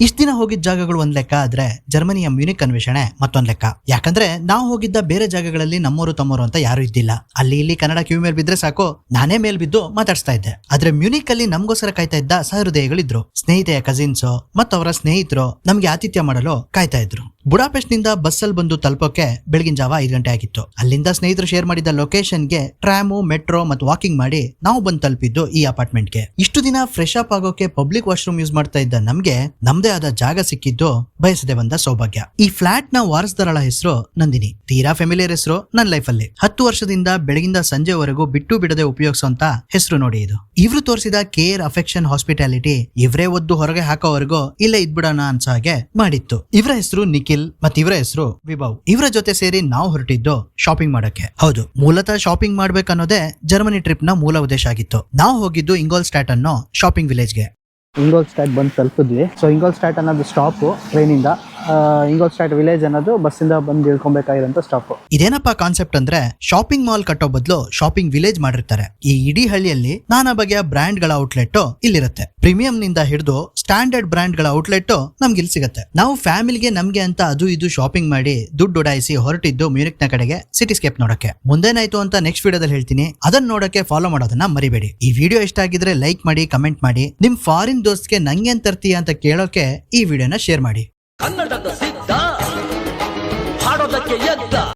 ಇಷ್ಟ ದಿನ ಹೋಗಿದ್ದ ಜಾಗಗಳು ಒಂದ್ ಲೆಕ್ಕ ಆದ್ರೆ ಜರ್ಮನಿಯ ಮ್ಯೂನಿಕ್ ಅನ್ವೇಷಣೆ ಮತ್ತೊಂದ್ ಲೆಕ್ಕ. ಯಾಕಂದ್ರೆ ನಾವು ಹೋಗಿದ್ದ ಬೇರೆ ಜಾಗಗಳಲ್ಲಿ ನಮ್ಮೂರು ತಮ್ಮೂರು ಅಂತ ಯಾರು ಇದ್ದಿಲ್ಲ. ಅಲ್ಲಿ ಇಲ್ಲಿ ಕನ್ನಡ ಕಿವಿ ಮೇಲೆ ಬಿದ್ರೆ ಸಾಕು, ನಾನೇ ಮೇಲ್ ಬಿದ್ದು ಮಾತಾಡ್ಸ್ತಾ ಇದ್ದೆ. ಆದ್ರೆ ಮ್ಯೂನಿಕ್ ಅಲ್ಲಿ ನಮ್ಗೋಸ್ಕರ ಕಾಯ್ತಾ ಇದ್ದ ಸಹೃದಯಗಳಿದ್ರು. ಸ್ನೇಹಿತೆಯ ಕಸಿನ್ಸ್ ಮತ್ತವರ ಸ್ನೇಹಿತರು ನಮ್ಗೆ ಆತಿಥ್ಯ ಮಾಡಲು ಕಾಯ್ತಾ ಇದ್ರು. ಬುಡಾಪೆಸ್ಟ್ ನಿಂದ ಬಸ್ ಅಲ್ಲಿ ಬಂದು ತಲುಪೋಕೆ ಬೆಳಗಿನ ಜಾವ 5 ಗಂಟೆ ಆಗಿತ್ತು. ಅಲ್ಲಿಂದ ಸ್ನೇಹಿತರು ಶೇರ್ ಮಾಡಿದ ಲೊಕೇಶನ್ಗೆ ಟ್ರಾಮು, ಮೆಟ್ರೋ ಮತ್ತು ವಾಕಿಂಗ್ ಮಾಡಿ ನಾವು ಬಂದು ತಲುಪಿದ್ದು ಈ ಅಪಾರ್ಟ್ಮೆಂಟ್ಗೆ. ಇಷ್ಟು ದಿನ ಫ್ರೆಶ್ ಅಪ್ ಆಗೋಕೆ ಪಬ್ಲಿಕ್ ವಾಶ್ರೂಮ್ ಯೂಸ್ ಮಾಡ್ತಾ ಇದ್ದ ನಮ್ಗೆ ನಮ್ದೇ ಆದ ಜಾಗ ಸಿಕ್ಕಿದ್ದು ಬಯಸದೆ ಬಂದ ಸೌಭಾಗ್ಯ. ಈ ಫ್ಲಾಟ್ ನ ವಾರಸ್ದಾರಳ ಹೆಸರು ನಂದಿನಿ. ತೀರಾ ಫೆಮಿಲಿಯರ್ ಹೆಸರು ನನ್ನ ಲೈಫ್ ಅಲ್ಲಿ. 10 ವರ್ಷದಿಂದ ಬೆಳಗಿಂದ ಸಂಜೆವರೆಗೂ ಬಿಟ್ಟು ಬಿಡದೆ ಉಪಯೋಗಿಸುವಂತ ಹೆಸರು ನೋಡಿ ಇದು. ಇವ್ರು ತೋರಿಸಿದ ಕೇರ್, ಅಫೆಕ್ಷನ್, ಹಾಸ್ಪಿಟಾಲಿಟಿ ಇವರೇ ಒದ್ದು ಹೊರಗೆ ಹಾಕೋವರೆಗೂ ಇಲ್ಲೇ ಇದ್ಬಿಡೋಣ ಅನ್ಸೋ ಹಾಗೆ ಮಾಡಿತ್ತು. ಇವರ ಹೆಸರು ನಿಖಿಲ್ ಮತ್ತೆ ಇವರ ಹೆಸರು ವಿಭವ್. ಇವರ ಜೊತೆ ಸೇರಿ ನಾವು ಹೊರಟಿದ್ದು ಶಾಪಿಂಗ್ ಮಾಡಕ್ಕೆ. ಹೌದು, ಮೂಲತಃ ಶಾಪಿಂಗ್ ಮಾಡ್ಬೇಕನ್ನೋದೇ ಜರ್ಮನಿ ಟ್ರಿಪ್ ನ ಮೂಲ ಉದ್ದೇಶ ಆಗಿತ್ತು. ನಾವು ಹೋಗಿದ್ದು ಇಂಗೋಲ್ಸ್ಟಾಟ್ ಅನ್ನೋ ಶಾಪಿಂಗ್ ವಿಲೇಜ್ಗೆ. ಇಂಗೋಲ್ಸ್ಟಾಟ್ ಬಂದು ತಲುಪಿದ್ವಿ. ಸೊ ಇಂಗೋಲ್ಸ್ಟಾಟ್ ಅನ್ನೋದು ಸ್ಟಾಪು ಟ್ರೈನಿಂದ. ಇಂಗೋಲ್ಸ್ಟಾಟ್ ವಿಲೇಜ್ ಅನ್ನೋದು ಬಸ್ಸಿಂದ ಬಂದು ಇಳ್ಕೊಬೇಕಾಗಿರೋಂಥ ಸ್ಟಾಪ್. ಇದೇನಪ್ಪ ಕಾನ್ಸೆಪ್ಟ್ ಅಂದ್ರೆ, ಶಾಪಿಂಗ್ ಮಾಲ್ ಕಟ್ಟೋ ಬದಲು ಶಾಪಿಂಗ್ ವಿಲೇಜ್ ಮಾಡಿರ್ತಾರೆ. ಈ ಇಡೀ ಹಳ್ಳಿಯಲ್ಲಿ ನಾನಾ ಬಗೆಯ ಬ್ರ್ಯಾಂಡ್ ಗಳ ಔಟ್ಲೆಟ್ ಇಲ್ಲಿರುತ್ತೆ. ಪ್ರೀಮಿಯಂ ನಿಂದ ಹಿಡಿದು ಸ್ಟ್ಯಾಂಡರ್ಡ್ ಬ್ರ್ಯಾಂಡ್ ಗಳ ಔಟ್ಲೆಟ್ ನಮ್ಗೆ ಇಲ್ಲಿ ಸಿಗುತ್ತೆ. ನಾವು ಫ್ಯಾಮಿಲಿಗೆ ನಮ್ಗೆ ಅಂತ ಅದು ಇದು ಶಾಪಿಂಗ್ ಮಾಡಿ ದುಡ್ಡು ಉಡಾಯಿಸಿ ಹೊರಟಿದ್ದು ಮ್ಯೂನಿಕ್ ನ ಕಡೆಗೆ ಸಿಟಿಸ್ಕೇಪ್ ನೋಡಕ್ಕೆ. ಮುಂದೇನಾಯ್ತು ಅಂತ ನೆಕ್ಸ್ಟ್ ವಿಡಿಯೋದಲ್ಲಿ ಹೇಳ್ತೀನಿ. ಅದನ್ನ ನೋಡಕ್ಕೆ ಫಾಲೋ ಮಾಡೋದನ್ನ ಮರಿಬೇಡಿ. ಈ ವಿಡಿಯೋ ಇಷ್ಟ ಆಗಿದ್ರೆ ಲೈಕ್ ಮಾಡಿ, ಕಮೆಂಟ್ ಮಾಡಿ. ನಿಮ್ ಫಾರಿನ್ ದೋಸ್ತ್ಗೆ ನಂಗೇನ್ ತರ್ತೀಯ ಅಂತ ಕೇಳೋಕೆ ಈ ವಿಡಿಯೋನ ಶೇರ್ ಮಾಡಿ. ಕನ್ನಡದ ಸಿದ್ಧ ಹಾಡೋದಕ್ಕೆ ಎದ್ದ